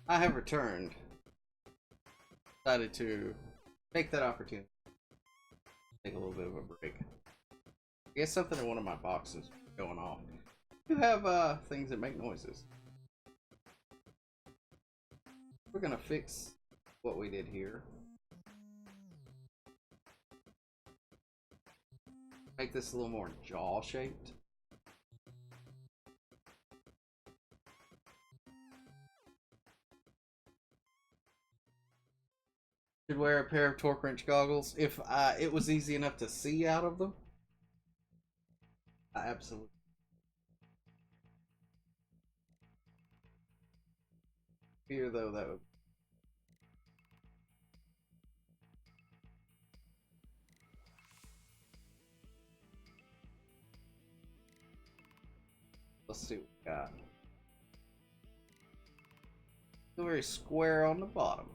I have returned. Decided to take that opportunity. Take a little bit of a break. I guess something in one of my boxes going off. You have things that make noises. We're gonna fix what we did here. Make this a little more jaw shaped. Should wear a pair of torque wrench goggles if it was easy enough to see out of them. I absolutely. Fear though that would. Let's see what we got. Still very square on the bottom.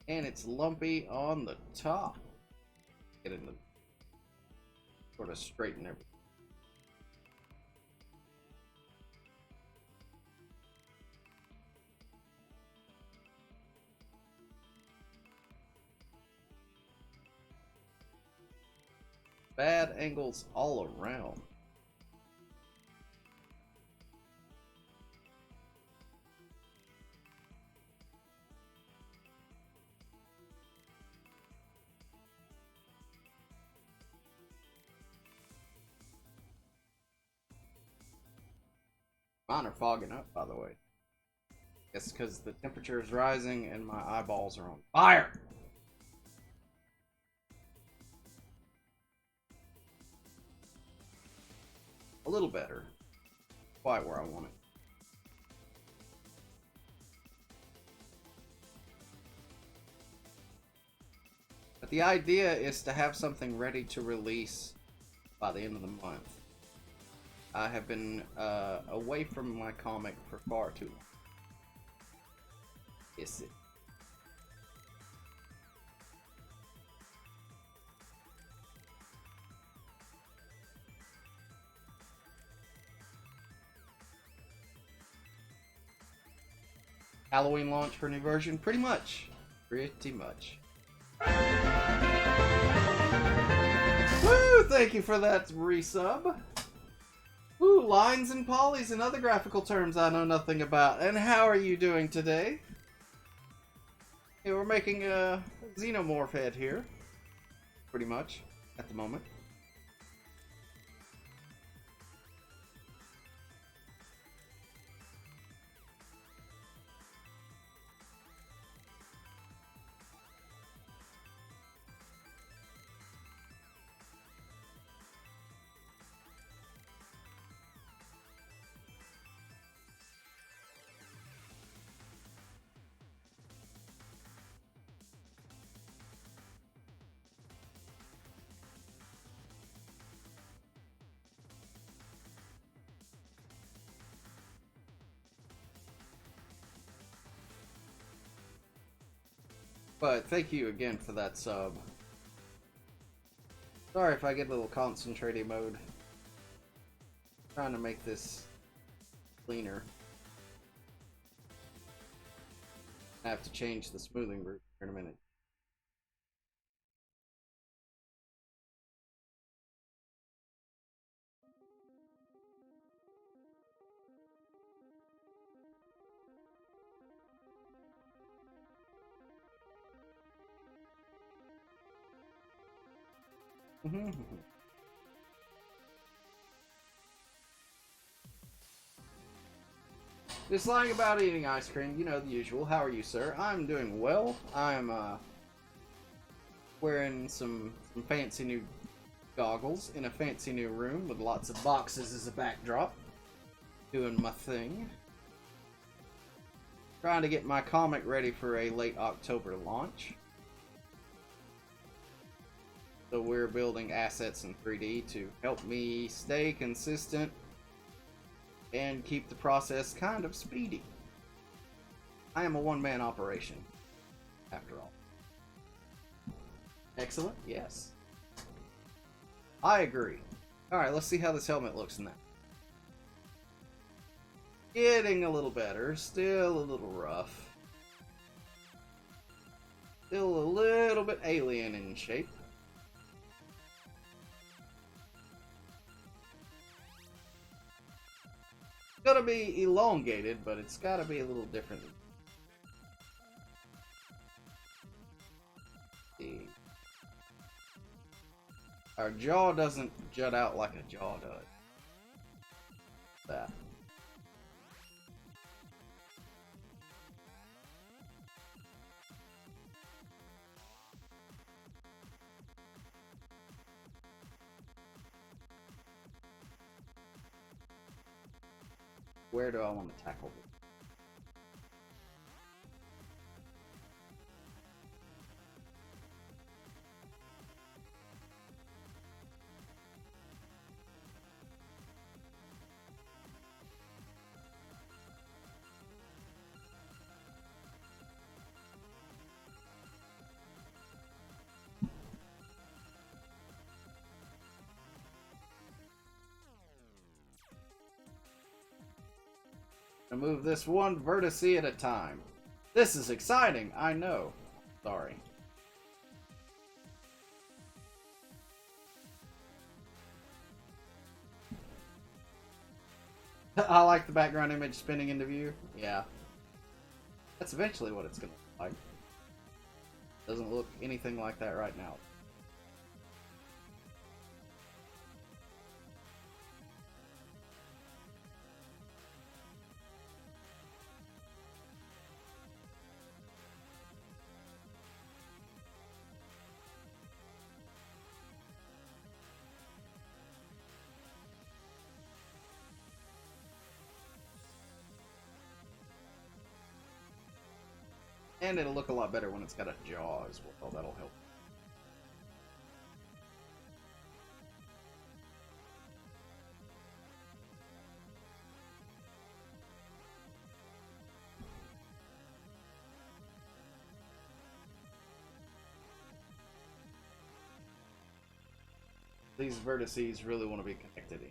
And it's lumpy on the top. Get in the sort of straighten everything. Bad angles all around. Mine are fogging up, by the way. It's because the temperature is rising and my eyeballs are on fire. A little better. Quite where I want it. But the idea is to have something ready to release by the end of the month. I have been away from my comic for far too long. Yes, it. Halloween launch for a new version? Pretty much. Pretty much. Woo! Thank you for that resub. Ooh, lines and polys and other graphical terms I know nothing about. And how are you doing today? Hey, we're making a xenomorph head here. Pretty much, at the moment. But thank you again for that sub. Sorry if I get a little concentrated mode. Trying to make this cleaner. I have to change the smoothing group here in a minute. Just lying about eating ice cream, you know, the usual. How are you, sir? I'm doing well. I'm wearing some fancy new goggles in a fancy new room with lots of boxes as a backdrop. Doing my thing. Trying to get my comic ready for a late October launch. So we're building assets in 3D to help me stay consistent and keep the process kind of speedy. I am a one-man operation, after all. Excellent, yes. I agree. Alright, let's see how this helmet looks now. Getting a little better, still a little rough. Still a little bit alien in shape. It's gonna be elongated, but it's gotta be a little different. Our jaw doesn't jut out like a jaw does. That. Where do I want to tackle this? To move this one vertice at a time. This is exciting, I know. Sorry. I like the background image spinning into view. Yeah. That's eventually what it's gonna look like. Doesn't look anything like that right now. And it'll look a lot better when it's got a jaw as well. That'll help. These vertices really want to be connected in.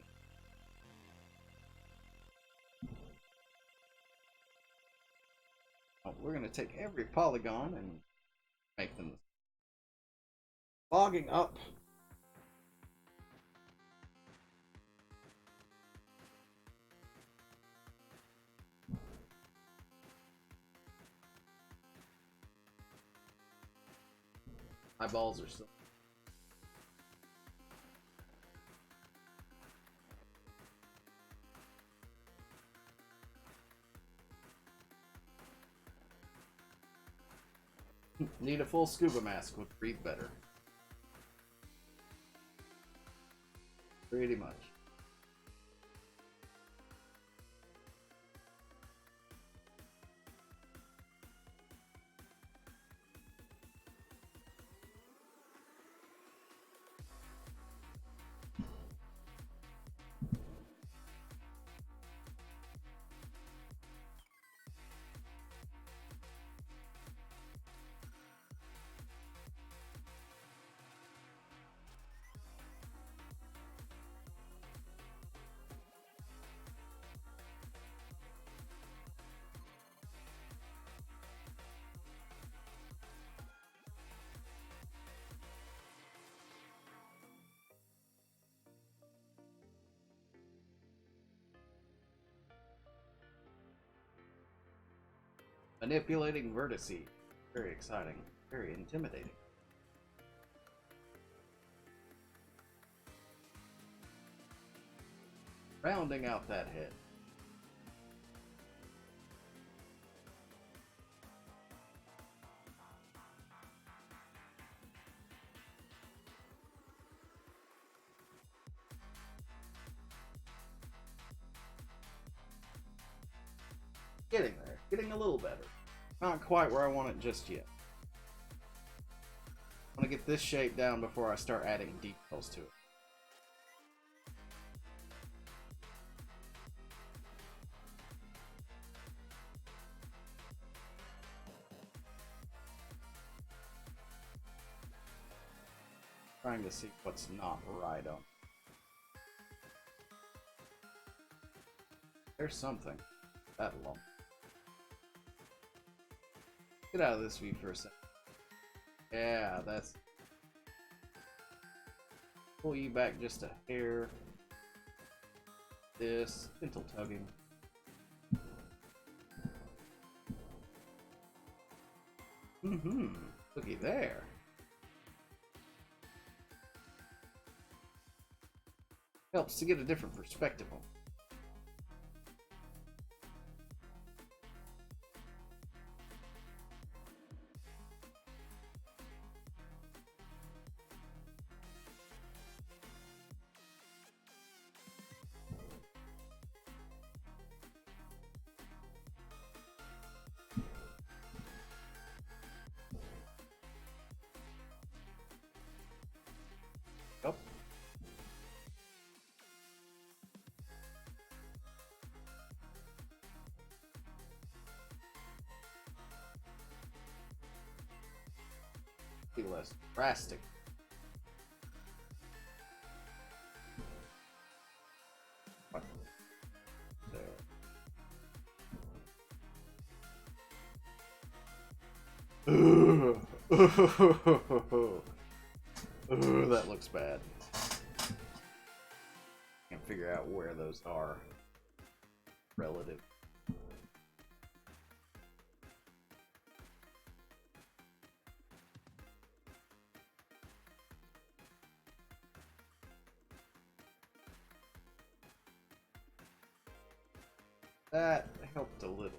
We're going to take every polygon and make them fogging up. My balls are still. Need a full scuba mask, would breathe better. Pretty much. Manipulating vertices. Very exciting. Very intimidating. Rounding out that head. Getting there. Getting a little better. Not quite where I want it just yet. I want to get this shape down before I start adding details to it. trying to see what's not right on. There's something that long. Get out of this view for a second. Yeah, that's... Pull you back just a hair. This. Gentle tugging. Looky there. Helps to get a different perspective on. Yep. Be less drastic. What? There. Ooh. Ooh, that looks bad. Can't figure out where those are relative. That helped a little.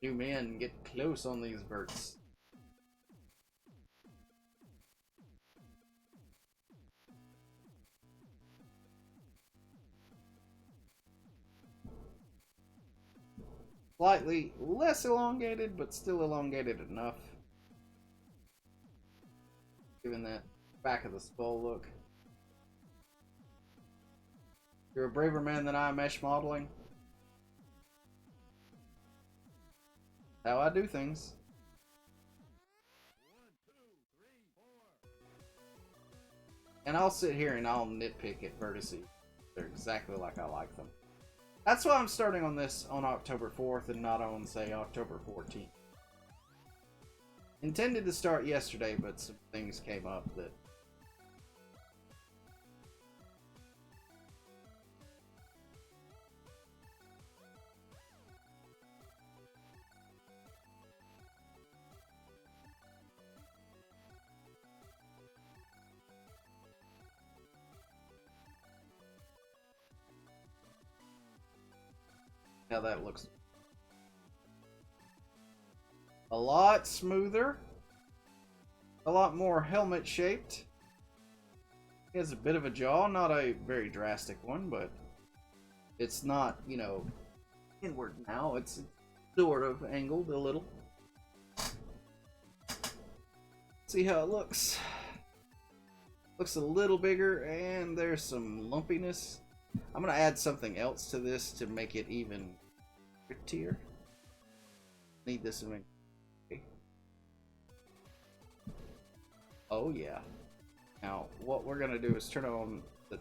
Zoom in, get close on these verts. Slightly less elongated, but still elongated enough. Given that back of the skull look. You're a braver man than I, mesh modeling. How I do things. And I'll sit here and I'll nitpick at vertices. They're exactly like I like them. That's why I'm starting on this on October 4th and not on, say, October 14th. Intended to start yesterday, but some things came up that... Now that looks a lot smoother, a lot more helmet shaped. He has a bit of a jaw, not a very drastic one, but it's not, you know, inward now. It's sort of angled a little. See how it looks. Looks a little bigger, and there's some lumpiness. I'm going to add something else to this to make it even prettier. Need this in. Okay. Oh yeah. Now what we're going to do is turn on the...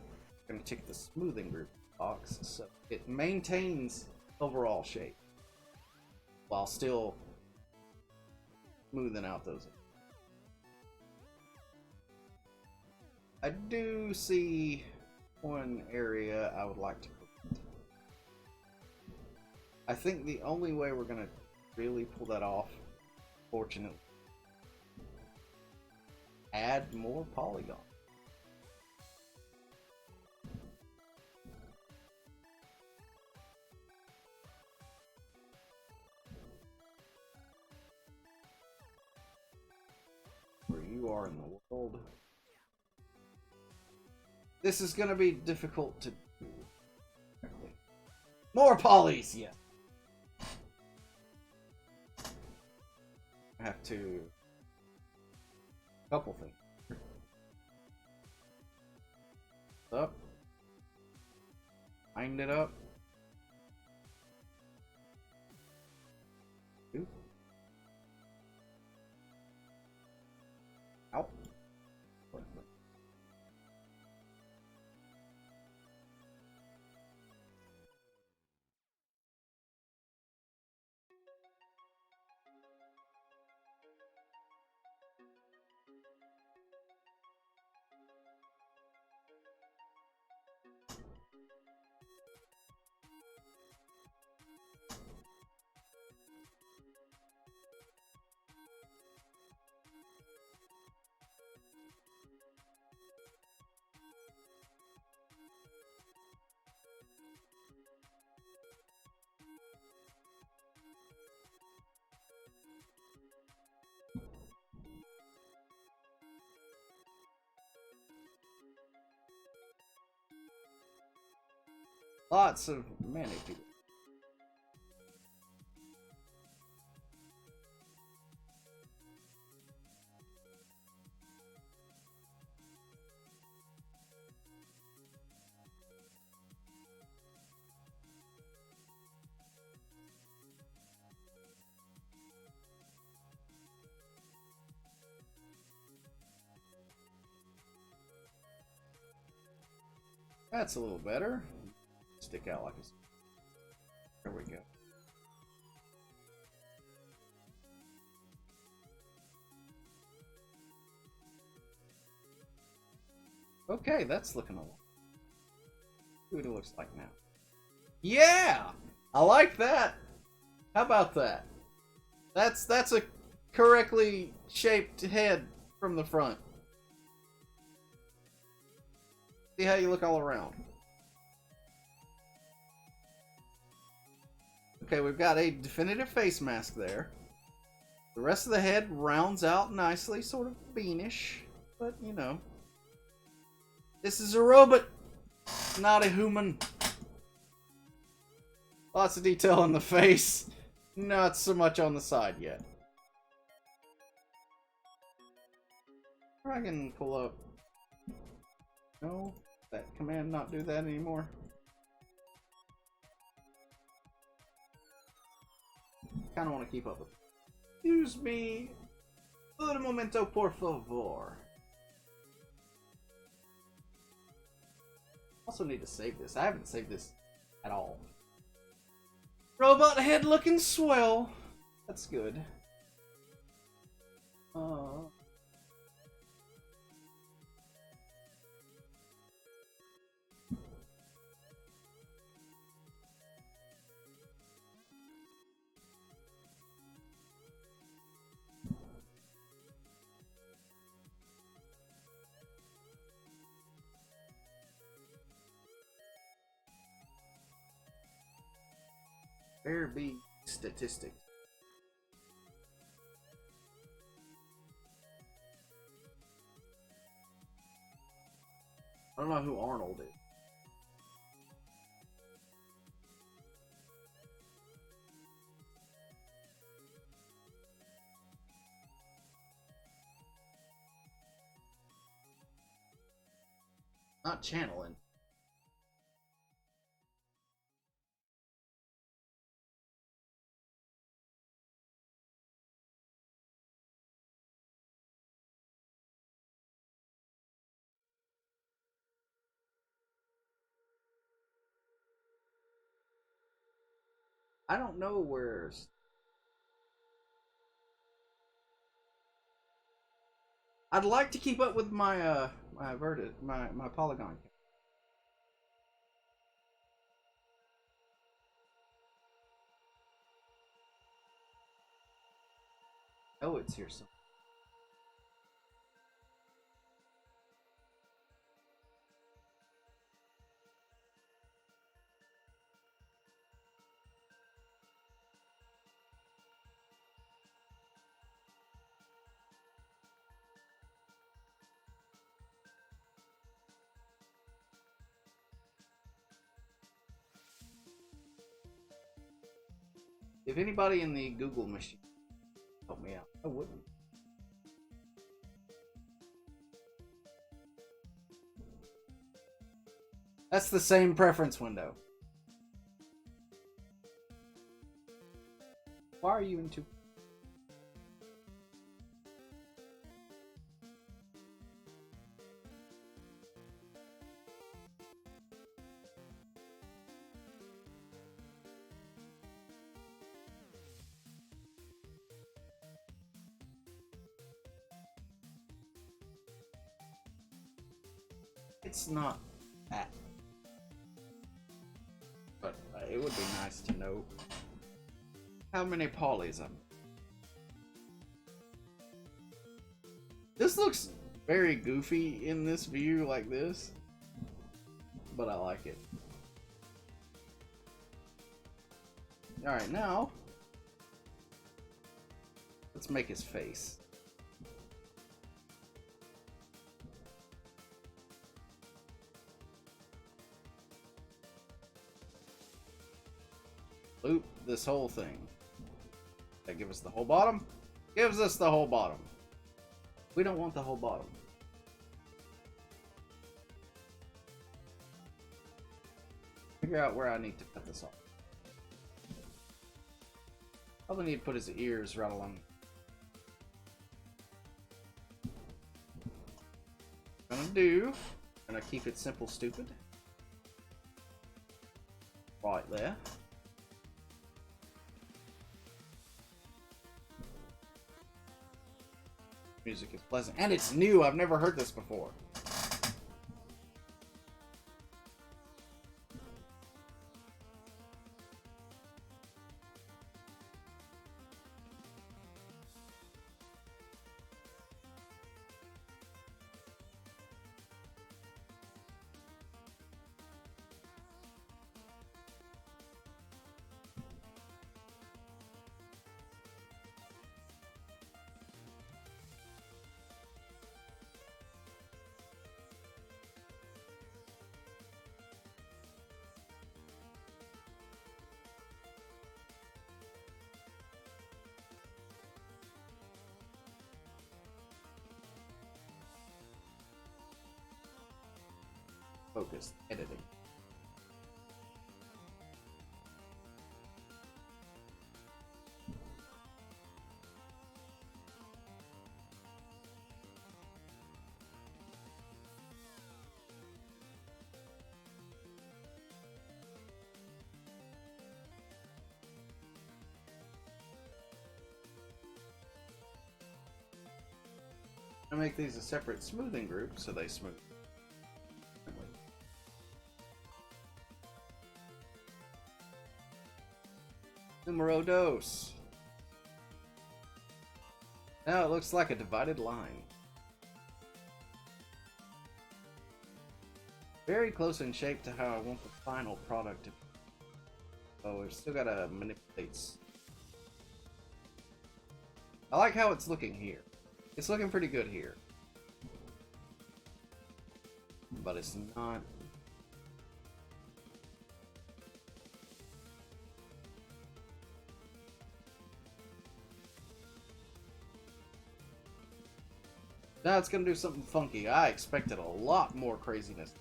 going to check the smoothing group box so it maintains overall shape while still smoothing out those. I do see one area I would like to correct. I think the only way we're gonna really pull that off, fortunately, add more polygon. Where you are in the world. This is going to be difficult to do. More polys, yeah. I have to... Couple things. Up. Wind it up. Oop. Out. Lots of many people. That's a little better. Stick out like a... There we go. Okay, that's looking a lot. See what it looks like now. Yeah! I like that! How about that? That's a correctly shaped head from the front. See how you look all around. Okay, we've got a definitive face mask there. The rest of the head rounds out nicely, sort of beanish, but you know. This is a robot, not a human. Lots of detail on the face, not so much on the side yet. I can pull up. No, that command not do that anymore. Kind of want to keep up with it. Excuse me. Un momento, por favor. Also need to save this. I haven't saved this at all. Robot head looking swell. That's good. There be statistics. I don't know who Arnold is. Not channeling. I don't know where's. I'd like to keep up with my my polygon count. Oh, it's here somewhere. If anybody in the Google machine help me out, I wouldn't. That's the same preference window. Why are you into? It's not that. But it would be nice to know how many polys I'm. This looks very goofy in this view like this, but I like it. Alright, now let's make his face. Loop this whole thing. That give us the whole bottom? Gives us the whole bottom. We don't want the whole bottom. Figure out where I need to cut this off. Probably need to put his ears right along. I'm gonna keep it simple, stupid. Right there. Music is pleasant. And it's new. I've never heard this before. Focused editing. I make these a separate smoothing group so they smooth. Numero dos. Now it looks like a divided line. Very close in shape to how I want the final product to be. Oh, we've still gotta manipulate. I like how it's looking here. It's looking pretty good here. But it's not. Now it's gonna do something funky. I expected a lot more craziness.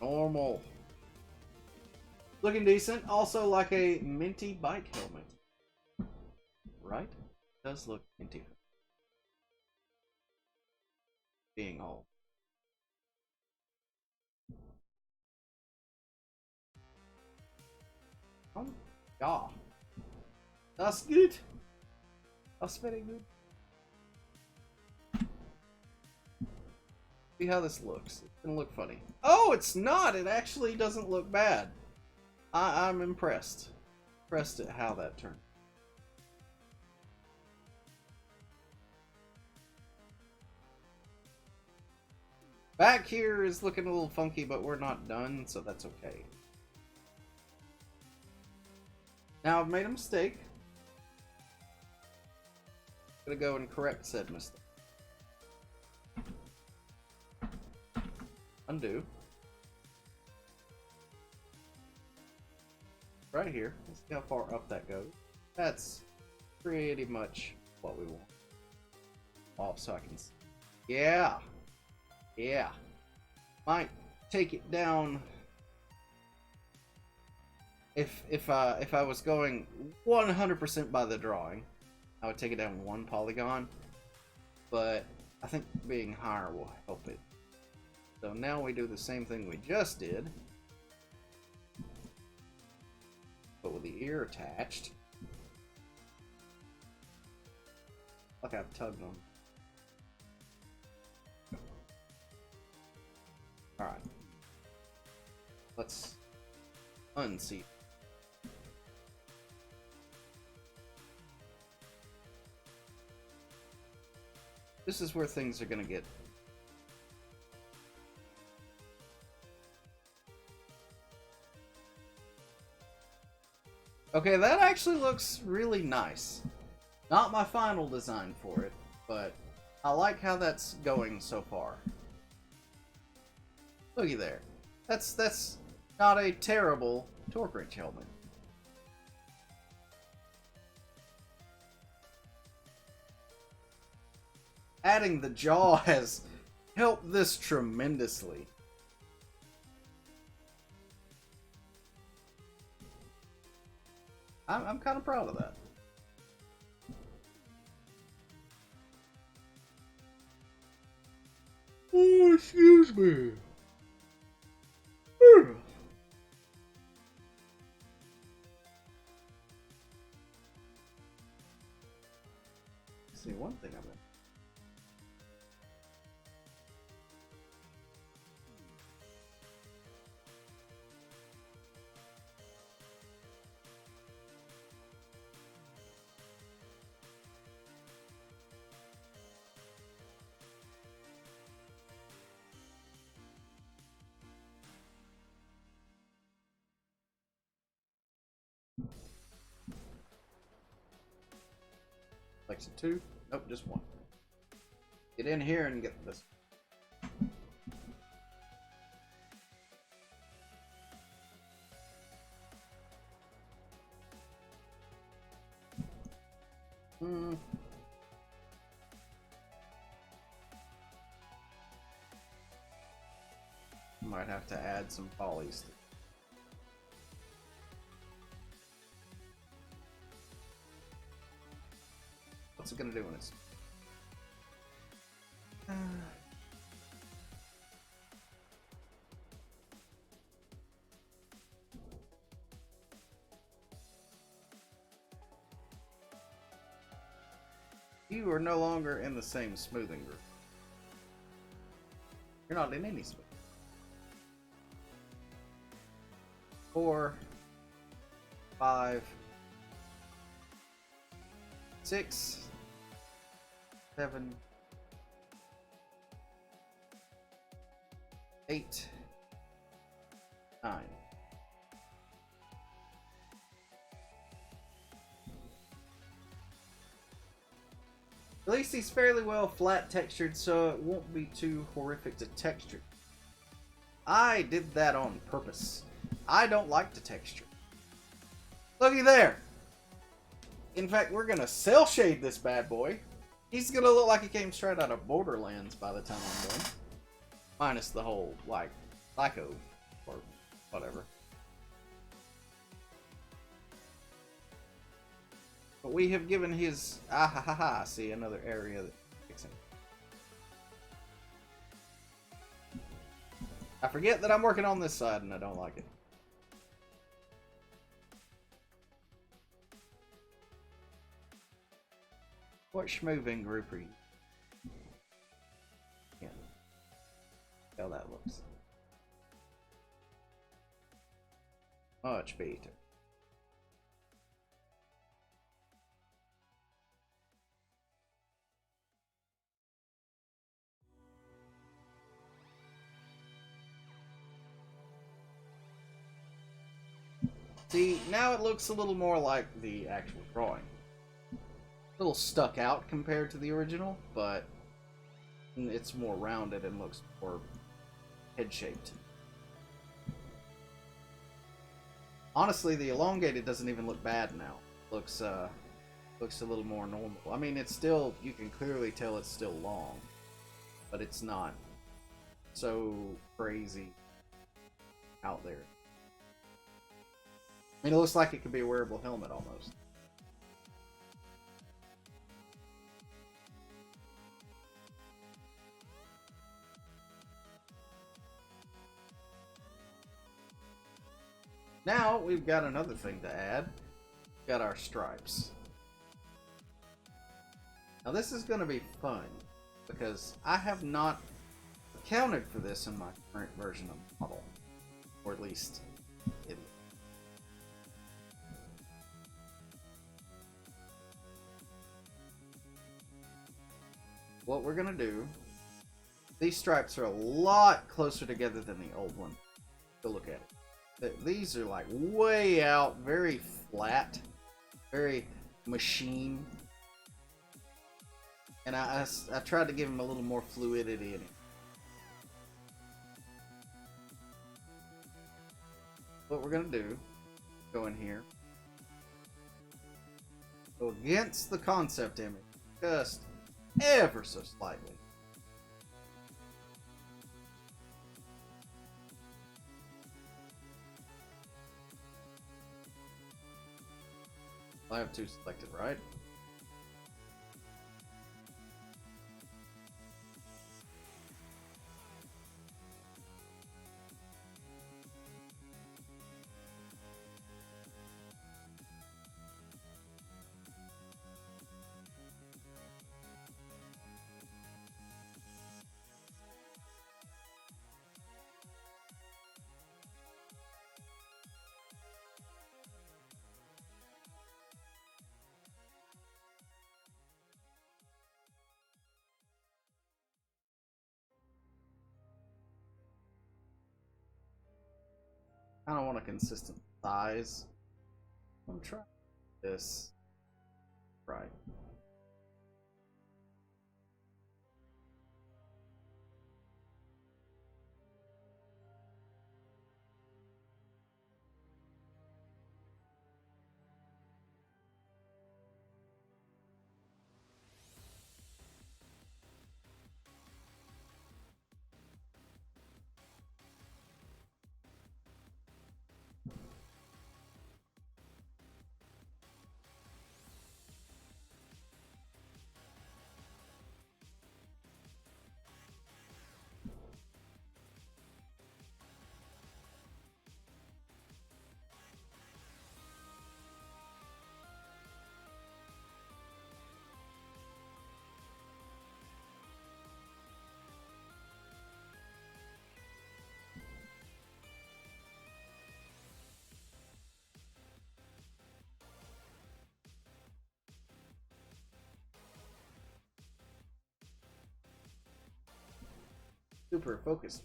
Normal. Looking decent. Also like a minty bike helmet. Right? Does look minty. Being all. Oh, yeah. That's good. That's very good. See how this looks. It's gonna look funny. Oh, it's not! It actually doesn't look bad. I'm impressed. Impressed at how that turned. Back here is looking a little funky, but we're not done, so that's okay. Now I've made a mistake. I'm gonna go and correct said mistake. Undo. right here. Let's see how far up that goes. That's pretty much what we want. Off so I can see. Yeah. Yeah. Might take it down. If I was going 100% by the drawing, I would take it down 1 polygon. But I think being higher will help it. So now we do the same thing we just did, but with the ear attached. Like I've tugged on. Alright. Let's unseat. This is where things are gonna get. Okay, that actually looks really nice. Not my final design for it, but I like how that's going so far. Looky there. That's not a terrible torque wrench helmet. Adding the jaw has helped this tremendously. I'm kind of proud of that. Oh, excuse me. See, one thing I'm in. Selection 2? Nope, just 1. Get in here and get this. Might have to add some polys. What's it gonna do when it's... You are no longer in the same smoothing group. You're not in any smoothing. 4, 5, 6, 7, 8, 9. At least he's fairly well flat textured, so it won't be too horrific to texture. I did that on purpose. I don't like to texture. Looky there! In fact, we're gonna cell shade this bad boy. He's gonna look like he came straight out of Borderlands by the time I'm done. Minus the whole, like, psycho or whatever. But we have given his see another area that fixing. I forget that I'm working on this side and I don't like it. What schmoving group are you? Yeah. How that looks. Much better. See, now it looks a little more like the actual drawing. A little stuck out compared to the original, but it's more rounded and looks more head-shaped. Honestly, the elongated doesn't even look bad now. Looks looks a little more normal. I mean, it's still, you can clearly tell it's still long, but it's not so crazy out there. I mean, it looks like it could be a wearable helmet almost. Now we've got another thing to add. We've got our stripes. Now this is going to be fun because I have not accounted for this in my current version of the model, or at least it. What we're going to do, these stripes are a lot closer together than the old one. Go look at it. These are like way out, very flat, very machine. And I tried to give them a little more fluidity in it. What we're going to do, go in here, go against the concept image, just ever so slightly. I have two selected, right? I don't want a consistent size. I'm trying this right. Super focused.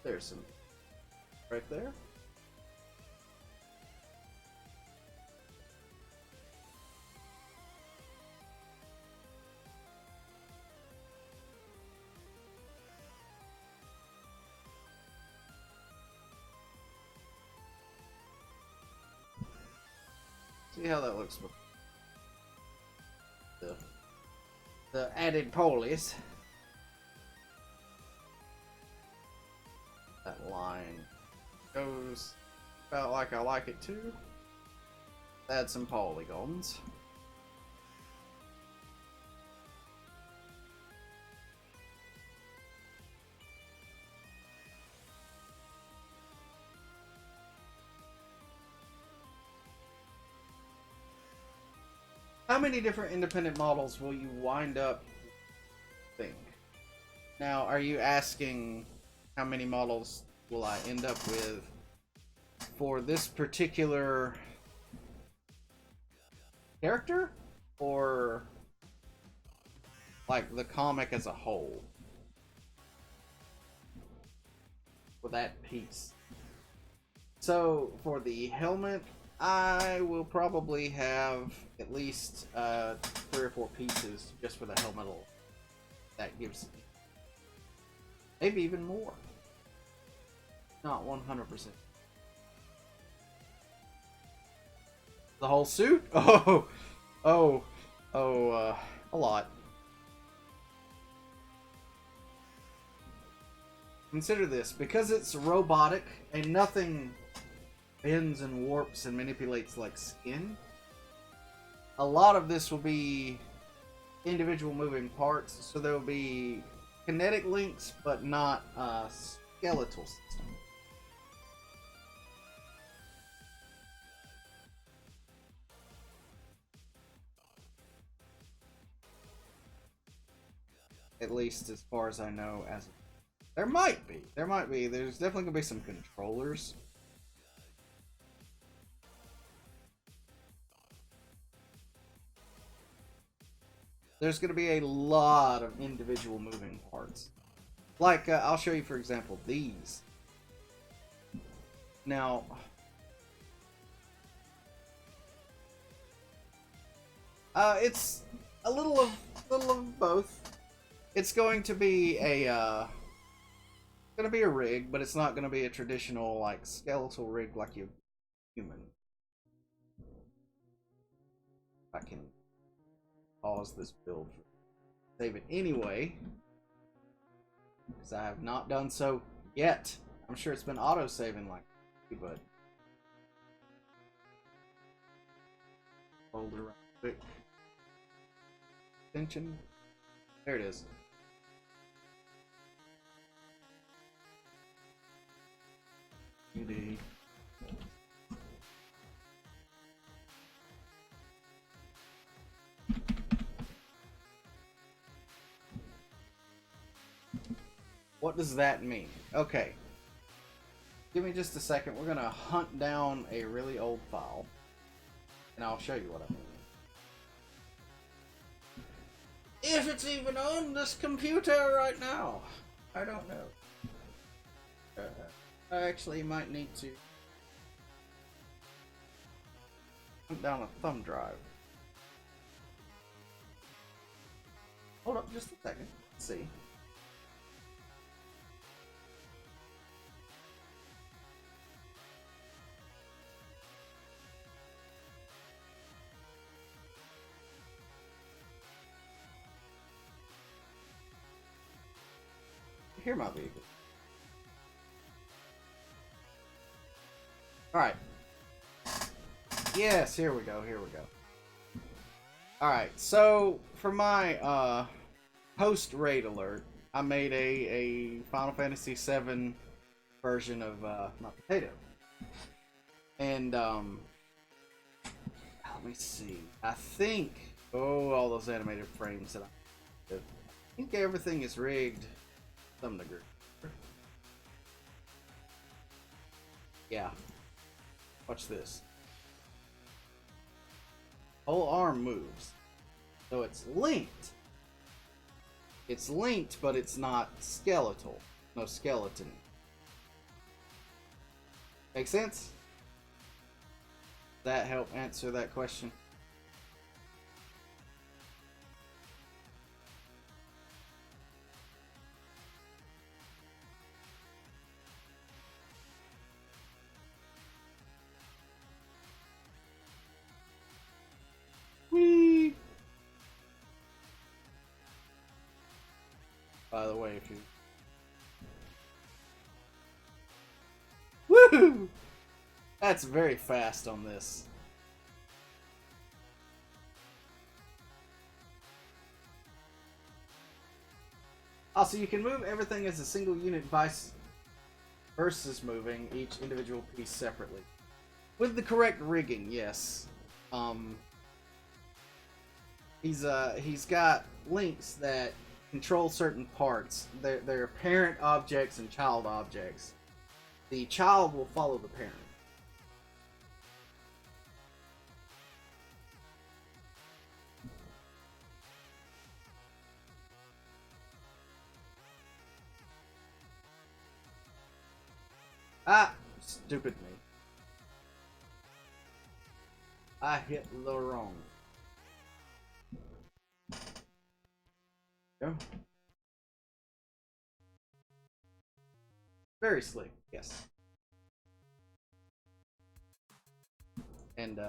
There's some right there. See how that looks with the added polies. That line goes about like I like it too. Add some polygons. How many different independent models will you wind up think? Now, are you asking how many models will I end up with for this particular character? Or like the comic as a whole? for that piece. So for the helmet, I will probably have at least 3 or 4 pieces just for the helmet alone. That gives maybe even more. Not 100%. The whole suit? A lot. Consider this, because it's robotic and nothing bends and warps and manipulates like skin, a lot of this will be individual moving parts, so there will be kinetic links but not a skeletal system. At least as far as I know. There might be there's definitely gonna be some controllers. There's gonna be a lot of individual moving parts. Like I'll show you, for example, these. Now, it's a little of both. It's going to be a rig, but it's not going to be a traditional like skeletal rig like you human. I can pause this build, save it anyway, because I have not done so yet. I'm sure it's been auto saving like, but hold it right quick. Extension. There it is. What does that mean? Okay. Give me just a second. We're gonna hunt down a really old file, and I'll show you what I mean. If it's even on this computer right now, I don't know. I actually might need to hunt down a thumb drive. Hold up just a second. Let's see. Hear my vehicle. Alright. Yes, here we go, Alright, so for my post raid alert, I made a Final Fantasy VII version of my potato. And let me see. I think all those animated frames that I think everything is rigged to some degree. Yeah. Watch this. Whole arm moves. So it's linked. It's linked, but it's not skeletal. No skeleton. Make sense? That help answer that question? Whee! By the way, if you... Woohoo! That's very fast on this. Also, you can move everything as a single unit versus moving each individual piece separately. With the correct rigging, yes. He's got links that control certain parts. They're parent objects and child objects. The child will follow the parent. Ah! Stupid me. I hit the wrong. Go. Very slick, yes. And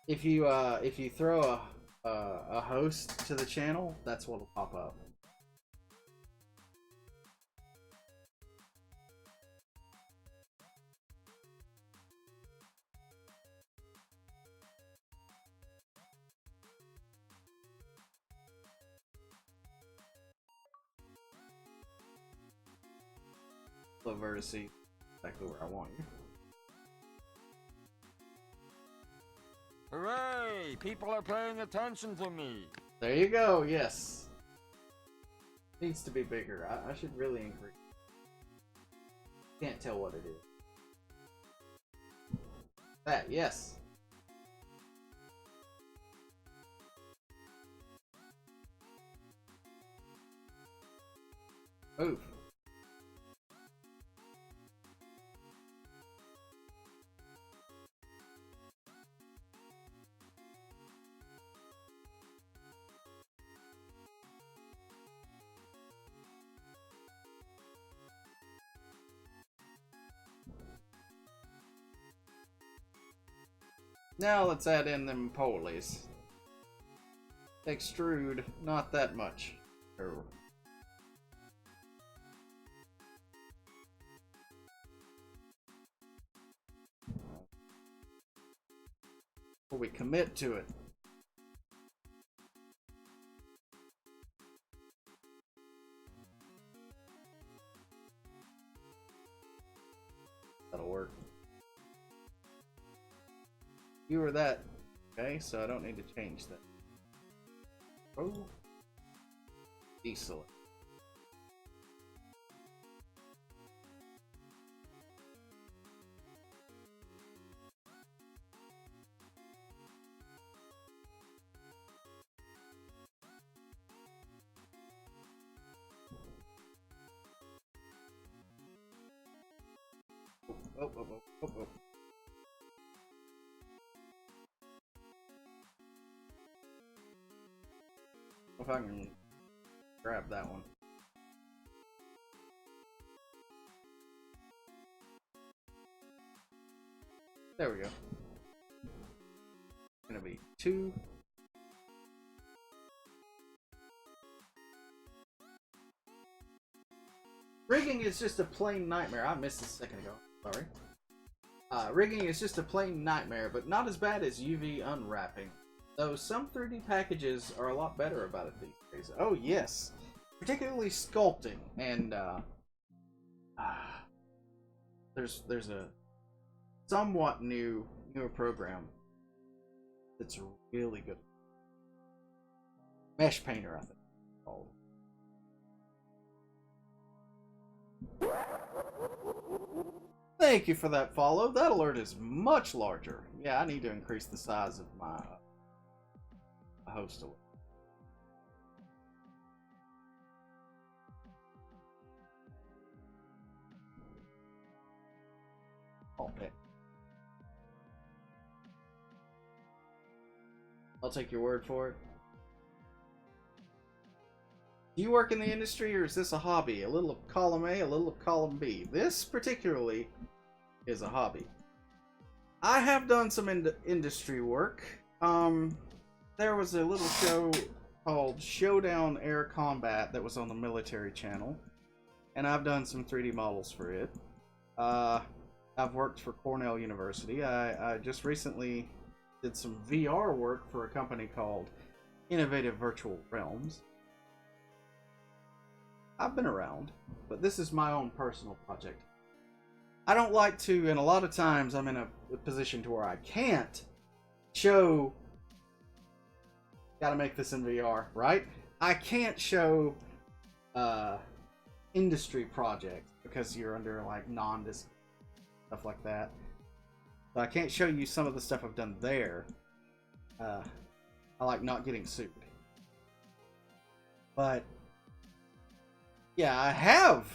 if you throw a host to the channel, that's what'll pop up. The vertice exactly where I want you. Hooray! People are paying attention to me. There you go, yes. Needs to be bigger. I should really increase. Can't tell what it is. That, yes. Move. Now let's add in them polies. Extrude, not that much. Before we commit to it. That'll work. You were that. Okay, so I don't need to change that. Oh. Deselect. Oh. If I can grab that one. There we go. Gonna be 2. Rigging is just a plain nightmare. I missed this a second ago. Sorry. Rigging is just a plain nightmare, but not as bad as UV unwrapping. Though some 3D packages are a lot better about it these days. Oh yes, particularly sculpting, and there's a somewhat newer program that's really good. Mesh Painter, I think it's called. Thank you for that follow. That alert is much larger. Yeah, I need to increase the size of my host alert. Okay. I'll take your word for it. Do you work in the industry, or is this a hobby? A little of column A, a little of column B. This particularly is a hobby. I have done some industry work. There was a little show called Showdown Air Combat that was on the military channel, and I've done some 3D models for it. I've worked for Cornell University. I just recently did some VR work for a company called Innovative Virtual Realms. I've been around, but this is my own personal project. I don't like to, and a lot of times I'm in a position to where I can't show, gotta make this in VR, right? I can't show industry projects because you're under like non-disc stuff like that. So I can't show you some of the stuff I've done there. I like not getting sued. But Yeah, I have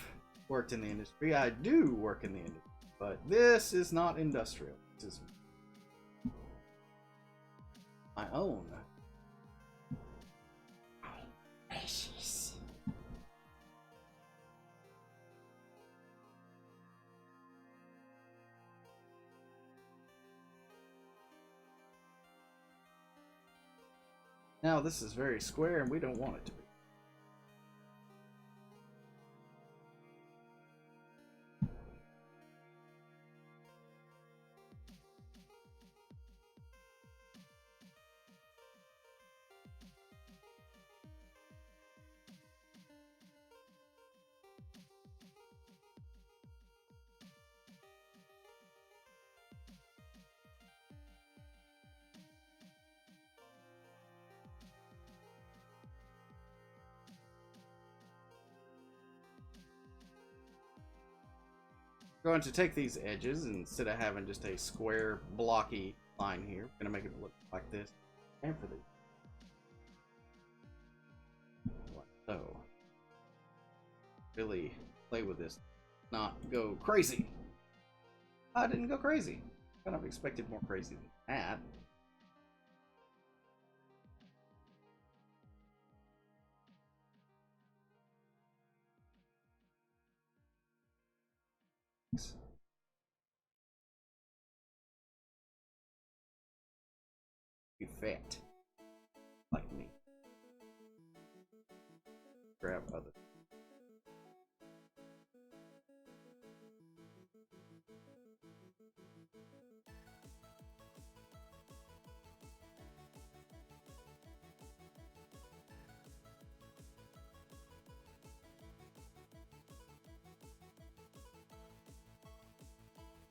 worked in the industry. I do work in the industry. But this is not industrial. This is my own. Precious. Now this is very square and we don't want it to be. Going to take these edges instead of having just a square blocky line here. We're gonna make it look like this. And for these. Like so. Really play with this. Not go crazy. I didn't go crazy. Kind of expected more crazy than that. You fat. Like me. Grab other.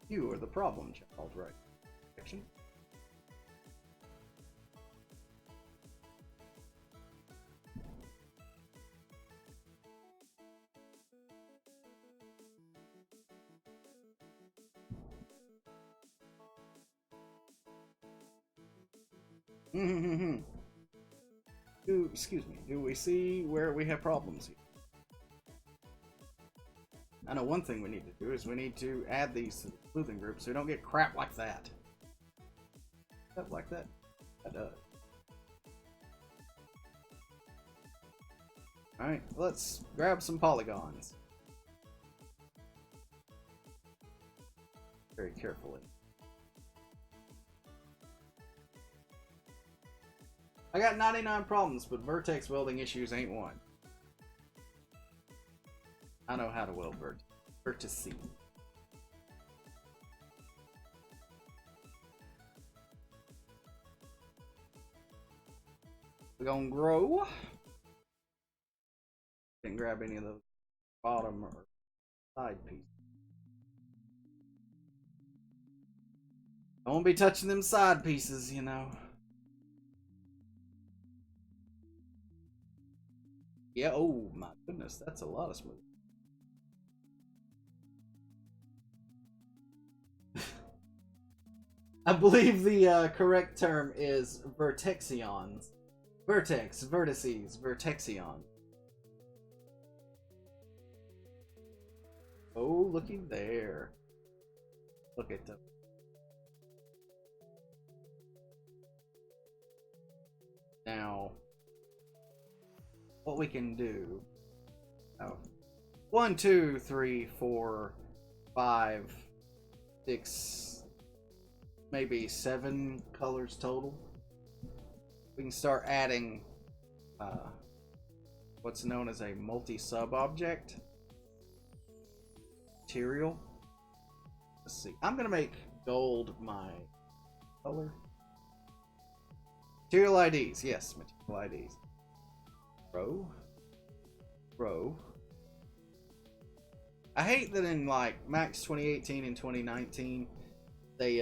You are the problem child, right? Action. Excuse me, do we see where we have problems here? I know one thing we need to do is we need to add these to the smoothing group so we don't get crap like that. Stuff like that. That does. Alright, let's grab some polygons. Very carefully. I got 99 problems, but vertex welding issues ain't one. I know how to weld vertices. We're gonna grow. Didn't grab any of those bottom or side pieces. I won't be touching them side pieces, you know. Yeah, oh my goodness, that's a lot of smooth. I believe the correct term is vertexions. Vertex, vertices, vertexion. Oh, looky there. Look at them. Now, what we can do. Oh. 1, 2, 3, 4, 5, 6, maybe 7 colors total. We can start adding what's known as a multi-sub object material. Let's see. I'm gonna make gold my color. Material IDs, yes, material IDs. Row. Row. I hate that in like Max 2018 and 2019 they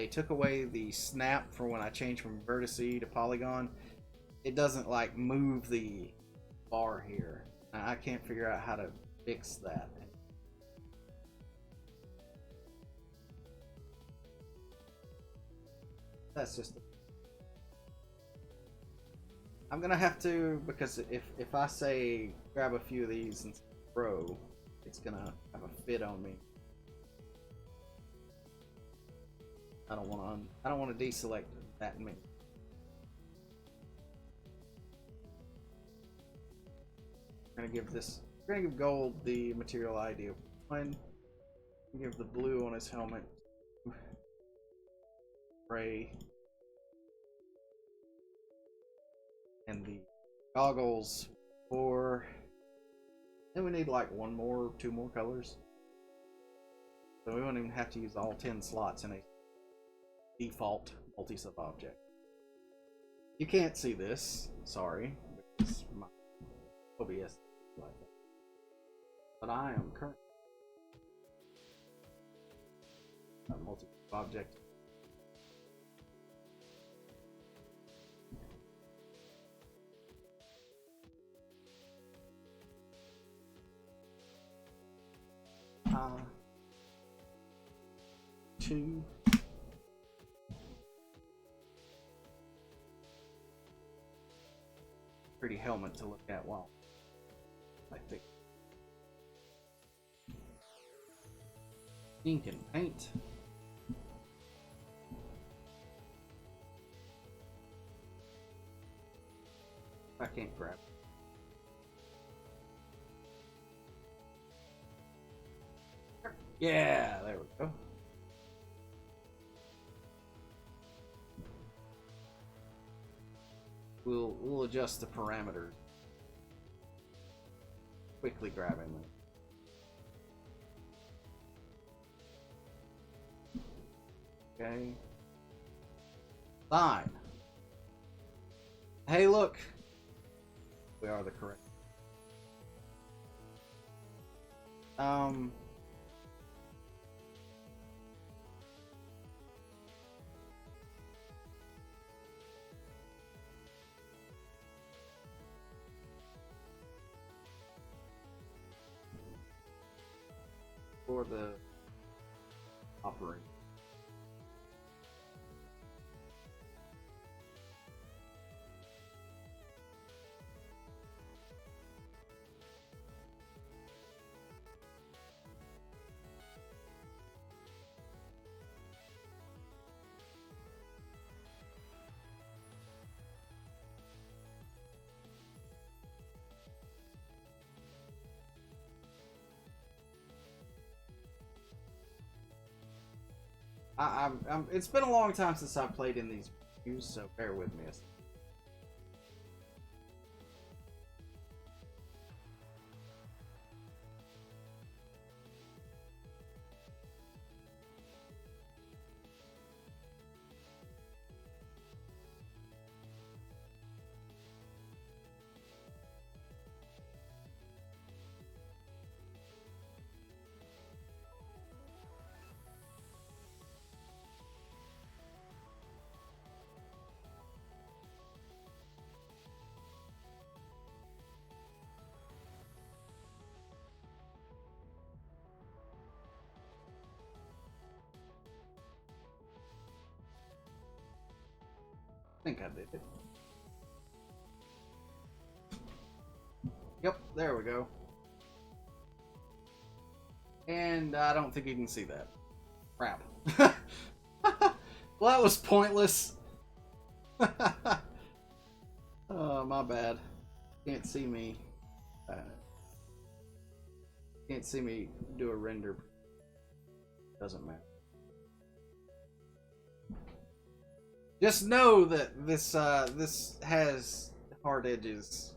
took away the snap for when I change from vertice to polygon. It doesn't like move the bar here. I can't figure out how to fix that. That's just I'm gonna have to, because if I say grab a few of these and throw, it's gonna have a fit on me. I don't want to deselect that many. We're gonna give gold the material ID of 1. Give the blue on his helmet gray, and the goggles 4. Then we need like 1 more, 2 more colors. So we won't even have to use all 10 slots in a default multi-sub object. You can't see this, sorry, because my OBS is like that. But I am currently a multi-sub object. Two. Pretty helmet to look at while I think. Ink and paint. I can't grab it. Yeah, there we go. We'll adjust the parameters. Quickly grabbing them. Okay. Fine. Hey, look. We are the correct. For the operator. It's been a long time since I've played in these views, so bear with me. I think I did it. Yep, there we go. And I don't think you can see that. Crap. Well, that was pointless. Oh, my bad. Can't see me. Can't see me do a render. Doesn't matter. Just know that this this has hard edges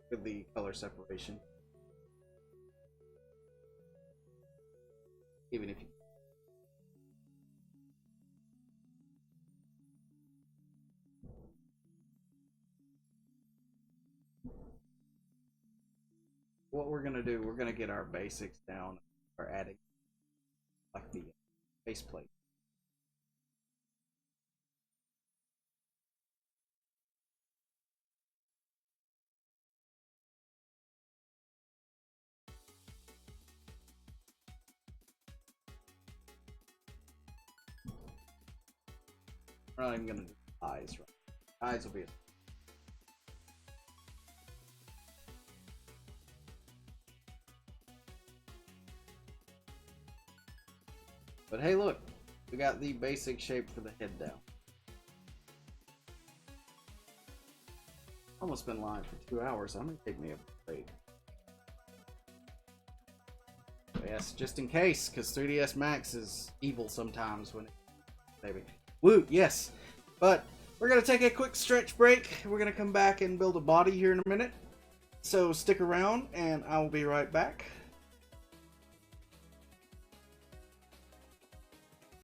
with the color separation. Even if you what we're gonna do, we're gonna get our basics down or adding like the base plate. We're not even gonna do eyes, right? Eyes will be a But hey, look, we got the basic shape for the head down. Almost been live for 2 hours. I'm gonna take me a break. Yes, just in case, because 3ds Max is evil sometimes when it... Maybe. Woo, yes. But we're gonna take a quick stretch break. We're gonna come back and build a body here in a minute. So stick around, and I will be right back.